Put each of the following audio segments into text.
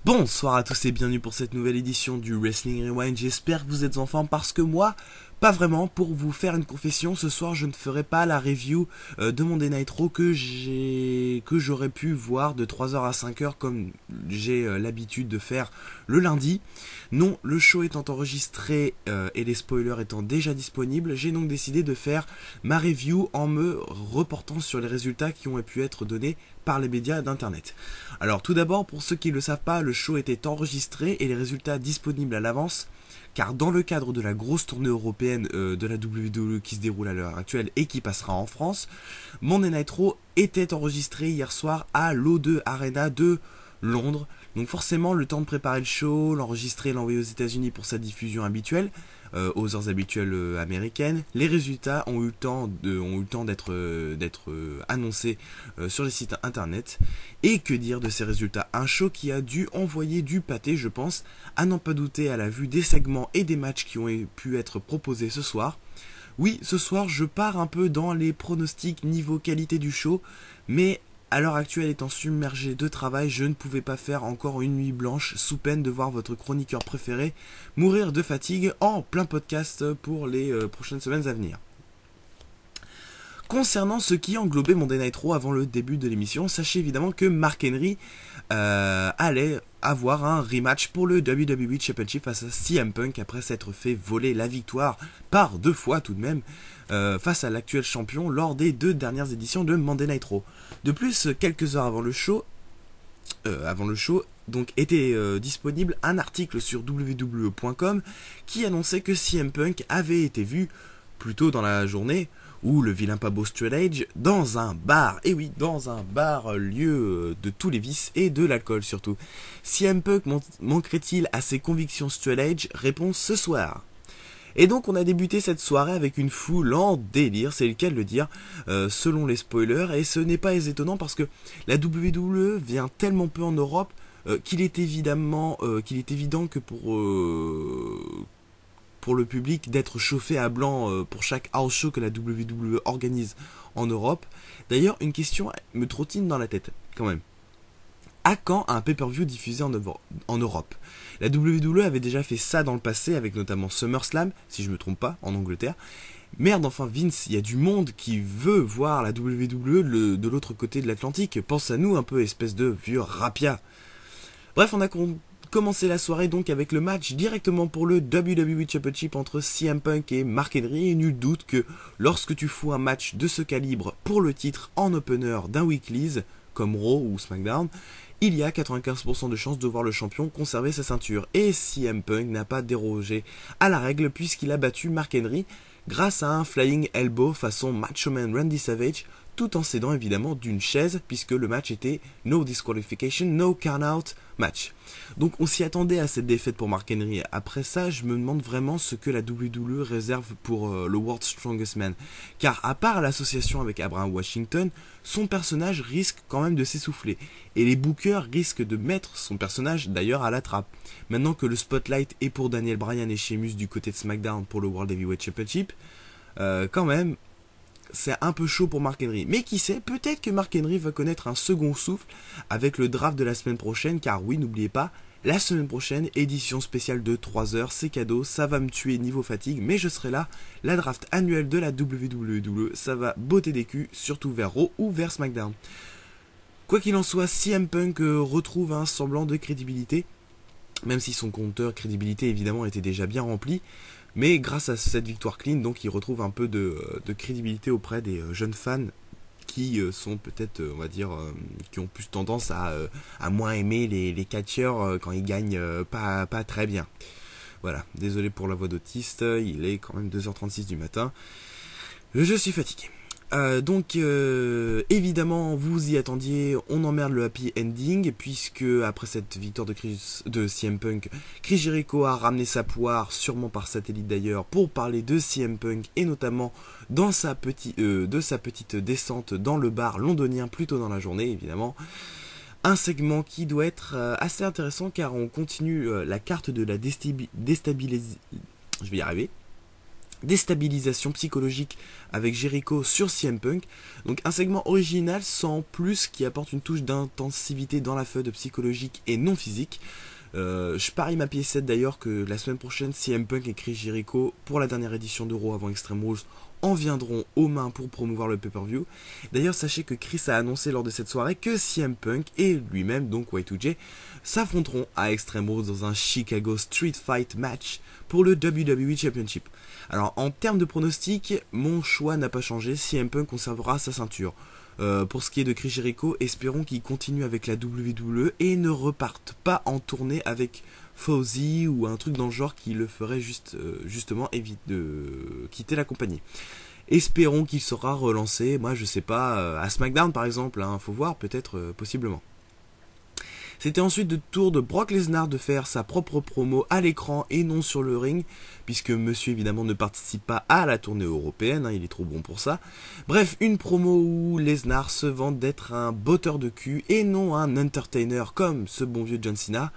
Bonsoir à tous et bienvenue pour cette nouvelle édition du Wrestling Rewind. J'espère que vous êtes en forme parce que moi, pas vraiment. Pour vous faire une confession, ce soir je ne ferai pas la review de Monday Night Raw que j'aurais pu voir de 3h à 5h comme j'ai l'habitude de faire le lundi. Non, le show étant enregistré et les spoilers étant déjà disponibles, j'ai donc décidé de faire ma review en me reportant sur les résultats qui ont pu être donnés par les médias d'internet. Alors tout d'abord, pour ceux qui ne le savent pas, le show était enregistré et les résultats disponibles à l'avance, car dans le cadre de la grosse tournée européenne de la WWE qui se déroule à l'heure actuelle et qui passera en France, Monday Night Raw était enregistré hier soir à l'O2 Arena de Londres. Donc forcément, le temps de préparer le show, l'enregistrer, l'envoyer aux États-Unis pour sa diffusion habituelle, aux heures habituelles américaines. Les résultats ont eu le temps d'être annoncés sur les sites internet. Et que dire de ces résultats? Un show qui a dû envoyer du pâté, je pense, à n'en pas douter à la vue des segments et des matchs qui ont pu être proposés ce soir. Oui, ce soir, je pars un peu dans les pronostics niveau qualité du show, mais à l'heure actuelle, étant submergé de travail, je ne pouvais pas faire encore une nuit blanche sous peine de voir votre chroniqueur préféré mourir de fatigue en plein podcast pour les prochaines semaines à venir. Concernant ce qui englobait Monday Night Raw avant le début de l'émission, sachez évidemment que Mark Henry allait avoir un rematch pour le WWE Championship face à CM Punk après s'être fait voler la victoire par 2 fois tout de même face à l'actuel champion lors des 2 dernières éditions de Monday Night Raw. De plus, quelques heures avant le show, donc était disponible un article sur wwe.com qui annonçait que CM Punk avait été vu plus tôt dans la journée ou le vilain pas beau Straight Edge dans un bar, et oui, dans un bar, lieu de tous les vices et de l'alcool surtout. CM Punk manquerait-il à ses convictions Straight Edge? Réponse ce soir. Et donc on a débuté cette soirée avec une foule en délire, c'est le cas de le dire, selon les spoilers, et ce n'est pas étonnant parce que la WWE vient tellement peu en Europe qu'il est évident que pour le public d'être chauffé à blanc pour chaque house show que la WWE organise en Europe. D'ailleurs, une question me trottine dans la tête, quand même. À quand un pay-per-view diffusé en Europe? La WWE avait déjà fait ça dans le passé, avec notamment SummerSlam, si je me trompe pas, en Angleterre. Merde, enfin Vince, il y a du monde qui veut voir la WWE de l'autre côté de l'Atlantique. Pense à nous un peu, espèce de vieux rapia. Bref, on a commencé la soirée donc avec le match directement pour le WWE Championship entre CM Punk et Mark Henry, et nul doute que lorsque tu fous un match de ce calibre pour le titre en opener d'un weeklies, comme Raw ou SmackDown, il y a 95% de chances de voir le champion conserver sa ceinture. Et CM Punk n'a pas dérogé à la règle puisqu'il a battu Mark Henry grâce à un flying elbow façon Macho Man Randy Savage, tout en s'aidant évidemment d'une chaise puisque le match était no disqualification, no count out match. Donc on s'y attendait à cette défaite pour Mark Henry. Après ça, je me demande vraiment ce que la WWE réserve pour le World's Strongest Man. Car à part l'association avec Abraham Washington, son personnage risque quand même de s'essouffler. Et les bookers risquent de mettre son personnage d'ailleurs à la trappe. Maintenant que le spotlight est pour Daniel Bryan et Sheamus du côté de SmackDown pour le World Heavyweight Championship, quand même, c'est un peu chaud pour Mark Henry. Mais qui sait, peut-être que Mark Henry va connaître un second souffle avec le draft de la semaine prochaine, car oui, n'oubliez pas, la semaine prochaine, édition spéciale de 3 heures, c'est cadeau, ça va me tuer niveau fatigue, mais je serai là. La draft annuelle de la WWE, ça va botter des culs, surtout vers Raw ou vers SmackDown. Quoi qu'il en soit, CM Punk retrouve un semblant de crédibilité, même si son compteur crédibilité évidemment était déjà bien rempli. Mais grâce à cette victoire clean, donc il retrouve un peu de crédibilité auprès des jeunes fans qui sont peut-être, on va dire, qui ont plus tendance à moins aimer les catcheurs quand ils gagnent pas très bien. Voilà, désolé pour la voix d'autiste, il est quand même 2h36 du matin. Je suis fatigué. Donc évidemment vous y attendiez, on emmerde le happy ending puisque après cette victoire de CM Punk, Chris Jericho a ramené sa poire, sûrement par satellite d'ailleurs, pour parler de CM Punk et notamment de sa petite descente dans le bar londonien plus tôt dans la journée évidemment. Un segment qui doit être assez intéressant car on continue la carte de la déstabilisation. Je vais y arriver. déstabilisation psychologique avec Jericho sur CM Punk. Donc un segment original sans plus qui apporte une touche d'intensivité dans la feud psychologique et non physique. Je parie ma piécette d'ailleurs que la semaine prochaine CM Punk et Chris Jericho pour la dernière édition d'Euro avant Extreme Rules en viendront aux mains pour promouvoir le pay-per-view. D'ailleurs sachez que Chris a annoncé lors de cette soirée que CM Punk et lui-même, donc Y2J, s'affronteront à Extreme Rules dans un Chicago Street Fight match pour le WWE Championship. Alors en termes de pronostic, mon choix n'a pas changé, CM Punk conservera sa ceinture. Pour ce qui est de Chris Jericho, espérons qu'il continue avec la WWE et ne reparte pas en tournée avec Fauzy ou un truc dans le genre qui le ferait justement éviter de quitter la compagnie. Espérons qu'il sera relancé, moi je sais pas, à SmackDown par exemple, hein, faut voir, peut-être, possiblement. C'était ensuite le tour de Brock Lesnar de faire sa propre promo à l'écran et non sur le ring, puisque monsieur évidemment ne participe pas à la tournée européenne, hein, il est trop bon pour ça. Bref, une promo où Lesnar se vante d'être un botteur de cul et non un entertainer comme ce bon vieux John Cena.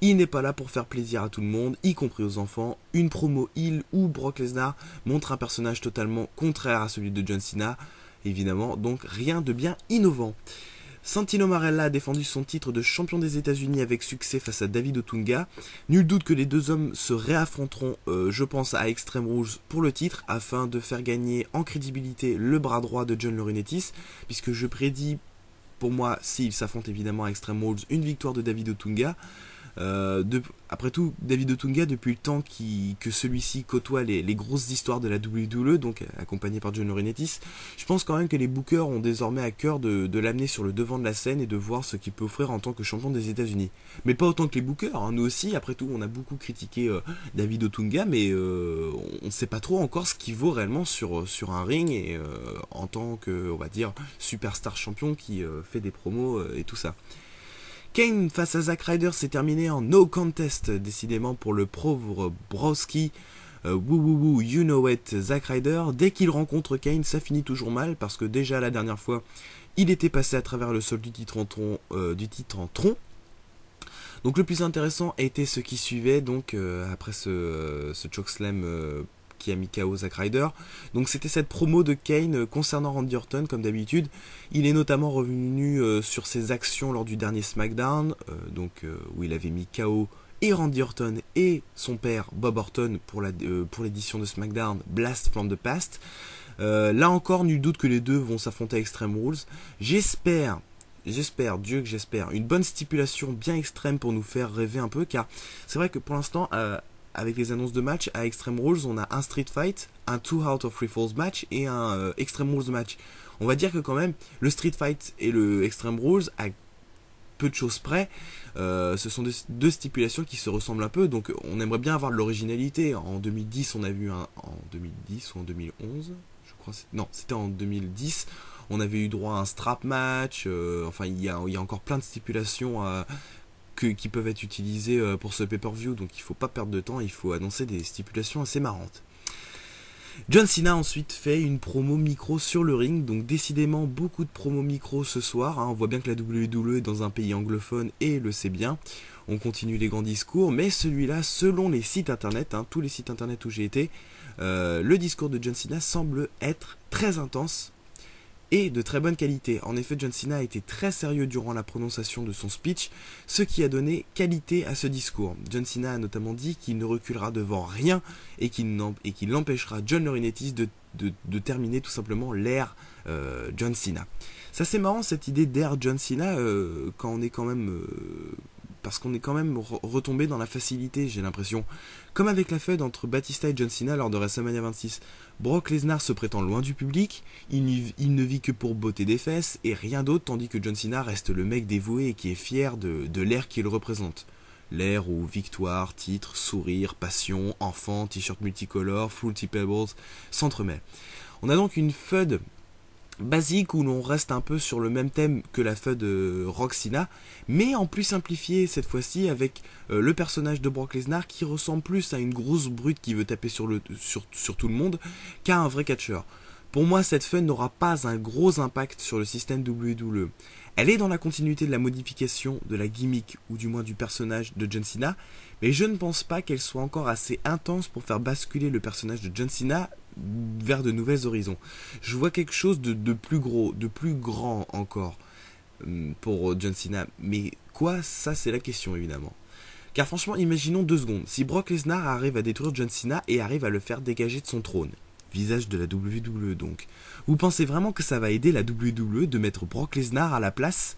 Il n'est pas là pour faire plaisir à tout le monde, y compris aux enfants. Une promo heel où Brock Lesnar montre un personnage totalement contraire à celui de John Cena, évidemment, donc rien de bien innovant. Santino Marella a défendu son titre de champion des États-Unis avec succès face à David Otunga. Nul doute que les deux hommes se réaffronteront, je pense, à Extreme Rules pour le titre, afin de faire gagner en crédibilité le bras droit de John Laurinaitis, puisque je prédis, pour moi, s'ils s'affrontent évidemment à Extreme Rules, une victoire de David Otunga. Après tout, David Otunga, depuis le temps que celui-ci côtoie les grosses histoires de la WWE, donc accompagné par John Laurinaitis, je pense quand même que les bookers ont désormais à cœur de l'amener sur le devant de la scène et de voir ce qu'il peut offrir en tant que champion des États-Unis. Mais pas autant que les bookers, hein. Nous aussi, après tout, on a beaucoup critiqué David Otunga, mais on ne sait pas trop encore ce qu'il vaut réellement sur un ring et en tant que, on va dire, superstar champion qui fait des promos et tout ça. Kane face à Zack Ryder s'est terminé en no contest, décidément pour le pauvre Broski. Woo, you know it, Zack Ryder. Dès qu'il rencontre Kane, ça finit toujours mal, parce que déjà la dernière fois, il était passé à travers le sol du titre en tronc. Donc le plus intéressant était ce qui suivait, donc après ce chokeslam qui a mis KO Zack Ryder. Donc c'était cette promo de Kane concernant Randy Orton, comme d'habitude. Il est notamment revenu sur ses actions lors du dernier SmackDown, où il avait mis KO et Randy Orton et son père Bob Orton pour l'édition de SmackDown Blast from the Past. Là encore, nul doute que les deux vont s'affronter à Extreme Rules. J'espère, Dieu que j'espère, une bonne stipulation bien extrême pour nous faire rêver un peu, car c'est vrai que pour l'instant, avec les annonces de match, à Extreme Rules, on a un Street Fight, un 2 Out of 3 Falls match et un Extreme Rules match. On va dire que quand même, le Street Fight et le Extreme Rules, à peu de choses près, ce sont deux stipulations qui se ressemblent un peu, donc on aimerait bien avoir de l'originalité. En 2010, on a vu en 2010 ou en 2011, je crois, non, c'était en 2010, on avait eu droit à un strap match, enfin il y a encore plein de stipulations qui peuvent être utilisées pour ce pay-per-view, donc il faut pas perdre de temps, il faut annoncer des stipulations assez marrantes. John Cena a ensuite fait une promo micro sur le ring, donc décidément beaucoup de promos micro ce soir, hein. On voit bien que la WWE est dans un pays anglophone et le sait bien. On continue les grands discours, mais celui-là, selon les sites internet, hein, tous les sites internet où j'ai été, le discours de John Cena semble être très intense et de très bonne qualité. En effet, John Cena a été très sérieux durant la prononciation de son speech, ce qui a donné qualité à ce discours. John Cena a notamment dit qu'il ne reculera devant rien et qu'il empêchera John Laurinaitis de terminer tout simplement l'ère John Cena. C'est assez marrant cette idée d'ère John Cena quand on est quand même... parce qu'on est quand même retombé dans la facilité, j'ai l'impression. Comme avec la feud entre Batista et John Cena lors de WrestleMania 26. Brock Lesnar se prétend loin du public, il ne vit que pour botter des fesses et rien d'autre, tandis que John Cena reste le mec dévoué et qui est fier de l'ère qu'il représente. L'ère où victoire, titre, sourire, passion, enfant, t-shirt multicolore, Fruity Pebbles s'entremêlent. On a donc une feud basique où l'on reste un peu sur le même thème que la feud Rock Cena, mais en plus simplifié cette fois-ci avec le personnage de Brock Lesnar qui ressemble plus à une grosse brute qui veut taper sur tout le monde qu'à un vrai catcheur. Pour moi, cette fun n'aura pas un gros impact sur le système WWE. Elle est dans la continuité de la modification de la gimmick, ou du moins du personnage de John Cena, mais je ne pense pas qu'elle soit encore assez intense pour faire basculer le personnage de John Cena vers de nouveaux horizons. Je vois quelque chose de plus gros, de plus grand encore pour John Cena. Mais quoi, ça c'est la question évidemment. Car franchement, imaginons 2 secondes. Si Brock Lesnar arrive à détruire John Cena et arrive à le faire dégager de son trône, visage de la WWE donc, vous pensez vraiment que ça va aider la WWE de mettre Brock Lesnar à la place?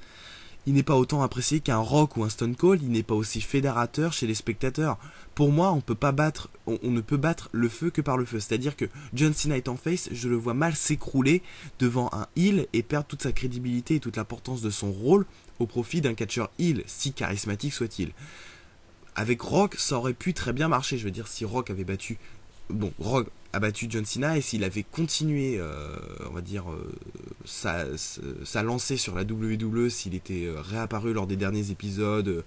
Il n'est pas autant apprécié qu'un Rock ou un Stone Cold, il n'est pas aussi fédérateur chez les spectateurs. Pour moi, on ne peut battre le feu que par le feu. C'est-à-dire que John Cena étant face, je le vois mal s'écrouler devant un heel et perdre toute sa crédibilité et toute l'importance de son rôle au profit d'un catcheur heel, si charismatique soit-il. Avec Rock, ça aurait pu très bien marcher. Je veux dire, si Rock avait battu... Bon, Rock a battu John Cena et s'il avait continué, on va dire, sa lancée sur la WWE, s'il était réapparu lors des derniers épisodes,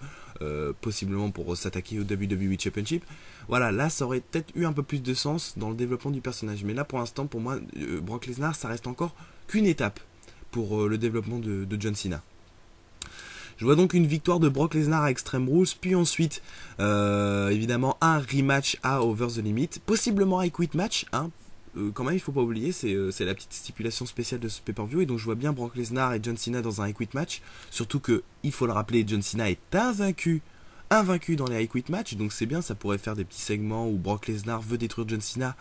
possiblement pour s'attaquer au WWE Championship, voilà, là ça aurait peut-être eu un peu plus de sens dans le développement du personnage. Mais là pour l'instant, pour moi, Brock Lesnar, ça reste encore qu'une étape pour le développement de John Cena. Je vois donc une victoire de Brock Lesnar à Extreme Rules, puis ensuite, évidemment, un rematch à Over the Limit, possiblement à Quit Match, hein. Quand même, il faut pas oublier, c'est la petite stipulation spéciale de ce pay-per-view, et donc je vois bien Brock Lesnar et John Cena dans un Quit Match, surtout que, il faut le rappeler, John Cena est invaincu dans les Quit Match, donc c'est bien, ça pourrait faire des petits segments où Brock Lesnar veut détruire John Cena,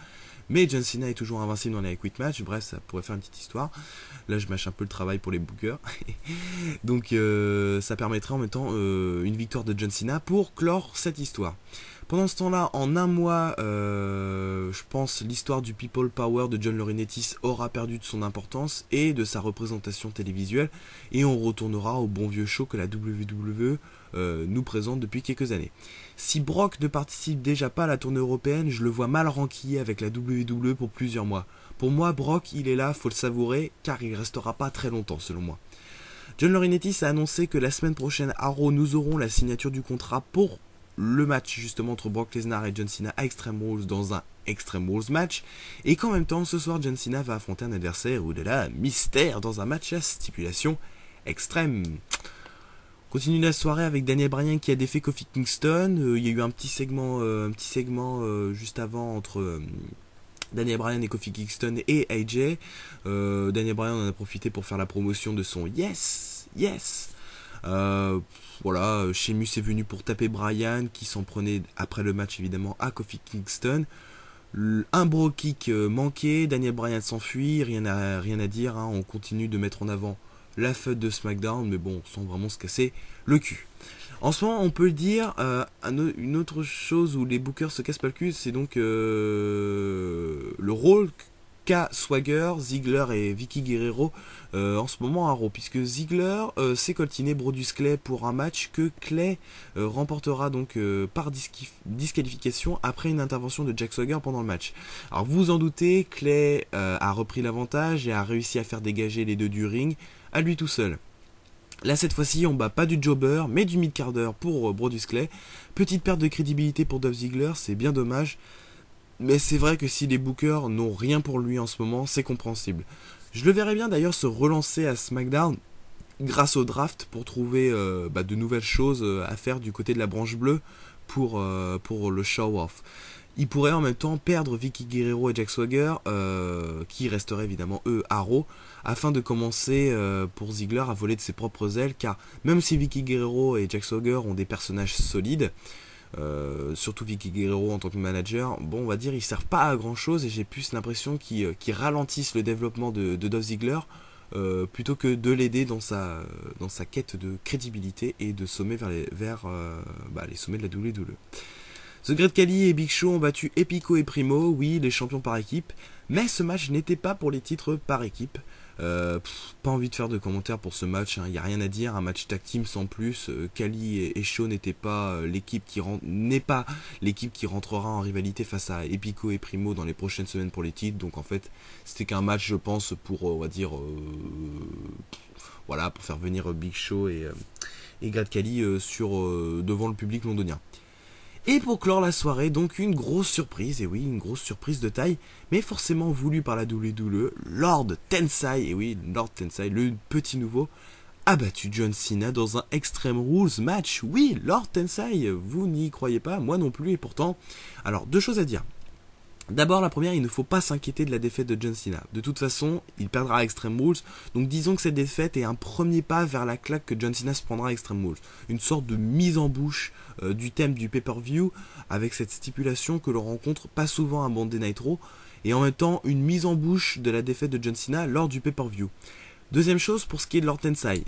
mais John Cena est toujours invincible dans les Quit Match. Bref, ça pourrait faire une petite histoire. Là, je mâche un peu le travail pour les bookers. Donc, ça permettrait en même temps une victoire de John Cena pour clore cette histoire. Pendant ce temps-là, en un mois, je pense l'histoire du People Power de John Laurinaitis aura perdu de son importance et de sa représentation télévisuelle. Et on retournera au bon vieux show que la WWE nous présente depuis quelques années. Si Brock ne participe déjà pas à la tournée européenne, je le vois mal ranquillé avec la WWE pour plusieurs mois. Pour moi, Brock, il est là, faut le savourer, car il restera pas très longtemps selon moi. John Laurinaitis a annoncé que la semaine prochaine à Raw, nous aurons la signature du contrat pour le match justement entre Brock Lesnar et John Cena à Extreme Rules dans un Extreme Rules match, et qu'en même temps, ce soir, John Cena va affronter un adversaire ou de la mystère dans un match à stipulation extrême. Continue la soirée avec Daniel Bryan qui a défait Kofi Kingston. Il y a eu un petit segment juste avant entre Daniel Bryan et Kofi Kingston et AJ. Daniel Bryan en a profité pour faire la promotion de son Yes, Yes. Voilà, Sheamus est venu pour taper Bryan qui s'en prenait après le match évidemment à Kofi Kingston. Un bro kick manqué, Daniel Bryan s'enfuit, rien à dire, hein, on continue de mettre en avant la feud de SmackDown, mais bon, sans vraiment se casser le cul. En ce moment, on peut le dire, une autre chose où les bookers se cassent pas le cul, c'est donc le rôle qu'a Swagger, Ziggler et Vicky Guerrero en ce moment à Raw, puisque Ziggler s'est coltiné Brodus Clay pour un match que Clay remportera donc par disqualification après une intervention de Jack Swagger pendant le match. Alors vous vous en doutez, Clay a repris l'avantage et a réussi à faire dégager les deux du ring à lui tout seul. Là cette fois-ci on bat pas du jobber mais du mid-carder pour Brodus Clay. Petite perte de crédibilité pour Dolph Ziggler, c'est bien dommage. Mais c'est vrai que si les bookers n'ont rien pour lui en ce moment, c'est compréhensible. Je le verrais bien d'ailleurs se relancer à SmackDown grâce au draft pour trouver de nouvelles choses à faire du côté de la branche bleue pour le show-off. Il pourrait en même temps perdre Vicky Guerrero et Jack Swagger, qui resteraient évidemment eux à Raw, afin de commencer pour Ziggler à voler de ses propres ailes, car même si Vicky Guerrero et Jack Swagger ont des personnages solides, surtout Vicky Guerrero en tant que manager, bon on va dire ils servent pas à grand chose et j'ai plus l'impression qu'ils ralentissent le développement de Dolph Ziggler plutôt que de l'aider dans sa quête de crédibilité et de sommet vers les sommets de la WWE. The Great Khali et Big Show ont battu Epico et Primo, oui les champions par équipe, mais ce match n'était pas pour les titres par équipe. Pas envie de faire de commentaires pour ce match, il n'y a rien à dire, un match tag team sans plus. Khali et Shaw n'étaient pas l'équipe qui rentrera en rivalité face à Epico et Primo dans les prochaines semaines pour les titres, donc en fait c'était qu'un match je pense pour on va dire pour faire venir Big Show et Great Khali devant le public londonien. Et pour clore la soirée, donc une grosse surprise, et oui, une grosse surprise de taille, mais forcément voulue par la WWE, Lord Tensai, et oui, Lord Tensai, le petit nouveau, a battu John Cena dans un Extreme Rules match. Oui, Lord Tensai, vous n'y croyez pas, moi non plus, et pourtant... Alors, deux choses à dire. D'abord, la première, il ne faut pas s'inquiéter de la défaite de John Cena. De toute façon, il perdra à Extreme Rules, donc disons que cette défaite est un premier pas vers la claque que John Cena se prendra à Extreme Rules. Une sorte de mise en bouche du thème du pay-per-view, avec cette stipulation que l'on rencontre pas souvent à Monday Night Raw, et en même temps une mise en bouche de la défaite de John Cena lors du pay-per-view. Deuxième chose, pour ce qui est de Lord Tensai.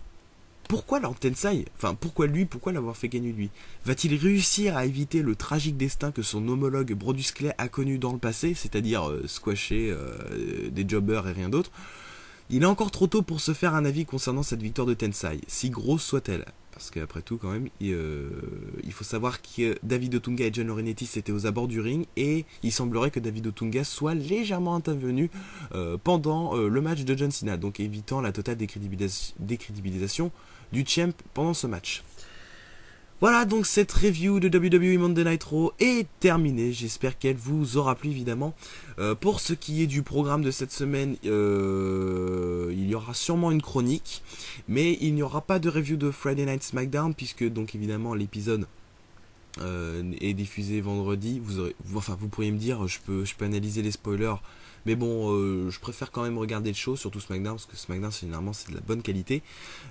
Pourquoi Lord Tensai? Enfin, pourquoi lui? Pourquoi l'avoir fait gagner lui? Va-t-il réussir à éviter le tragique destin que son homologue Brodus Clay a connu dans le passé, c'est-à-dire squasher des jobbers et rien d'autre? Il est encore trop tôt pour se faire un avis concernant cette victoire de Tensai, si grosse soit-elle. Parce qu'après tout, quand même, il faut savoir que David Otunga et John Laurinaitis étaient aux abords du ring, et il semblerait que David Otunga soit légèrement intervenu pendant le match de John Cena, donc évitant la totale décrédibilisation du champ pendant ce match. Voilà, donc cette review de WWE Monday Night Raw est terminée. J'espère qu'elle vous aura plu, évidemment. Pour ce qui est du programme de cette semaine, il y aura sûrement une chronique, mais il n'y aura pas de review de Friday Night SmackDown, puisque donc évidemment l'épisode est diffusé vendredi. Vous pourriez me dire, je peux analyser les spoilers, mais bon, je préfère quand même regarder le show, surtout SmackDown, parce que SmackDown généralement c'est de la bonne qualité.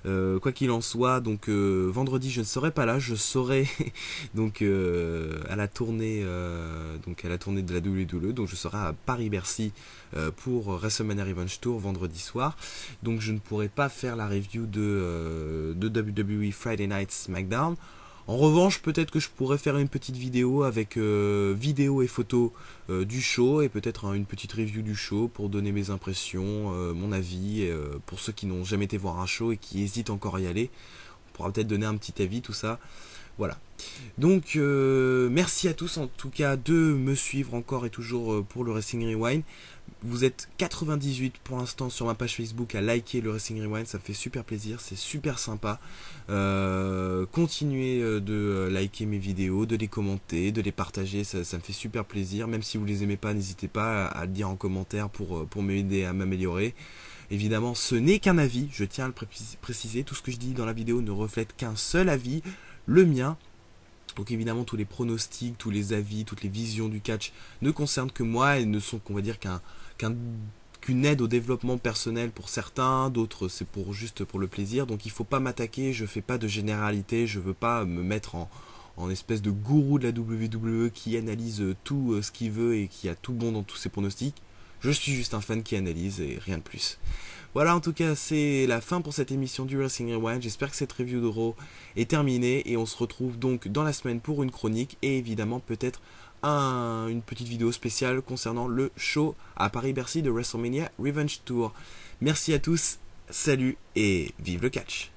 Quoi qu'il en soit, donc vendredi je ne serai pas là, je serai donc à la tournée de la WWE, donc je serai à Paris-Bercy pour WrestleMania Revenge Tour vendredi soir. Donc je ne pourrai pas faire la review de WWE Friday Night SmackDown. En revanche, peut-être que je pourrais faire une petite vidéo avec vidéo et photos du show, et peut-être une petite review du show pour donner mes impressions, mon avis, pour ceux qui n'ont jamais été voir un show et qui hésitent encore à y aller. On pourra peut-être donner un petit avis, tout ça. Voilà. Donc, merci à tous en tout cas de me suivre encore et toujours pour le Wrestling Rewind. Vous êtes 98 pour l'instant sur ma page Facebook à liker le Wrestling Rewind, ça me fait super plaisir, c'est super sympa. Continuez de liker mes vidéos, de les commenter, de les partager, ça me fait super plaisir. Même si vous les aimez pas, n'hésitez pas à le dire en commentaire pour m'aider à m'améliorer. Évidemment, ce n'est qu'un avis, je tiens à le préciser, tout ce que je dis dans la vidéo ne reflète qu'un seul avis, le mien. Donc évidemment tous les pronostics, tous les avis, toutes les visions du catch ne concernent que moi et ne sont, qu'on va dire, qu'une aide au développement personnel pour certains, d'autres c'est juste pour le plaisir. Donc il faut pas m'attaquer, je fais pas de généralité, je veux pas me mettre en espèce de gourou de la WWE qui analyse tout ce qu'il veut et qui a tout bon dans tous ses pronostics. Je suis juste un fan qui analyse et rien de plus. Voilà, en tout cas, c'est la fin pour cette émission du Wrestling Rewind. J'espère que cette review de Raw est terminée et on se retrouve donc dans la semaine pour une chronique et évidemment peut-être une petite vidéo spéciale concernant le show à Paris-Bercy de WrestleMania Revenge Tour. Merci à tous, salut et vive le catch!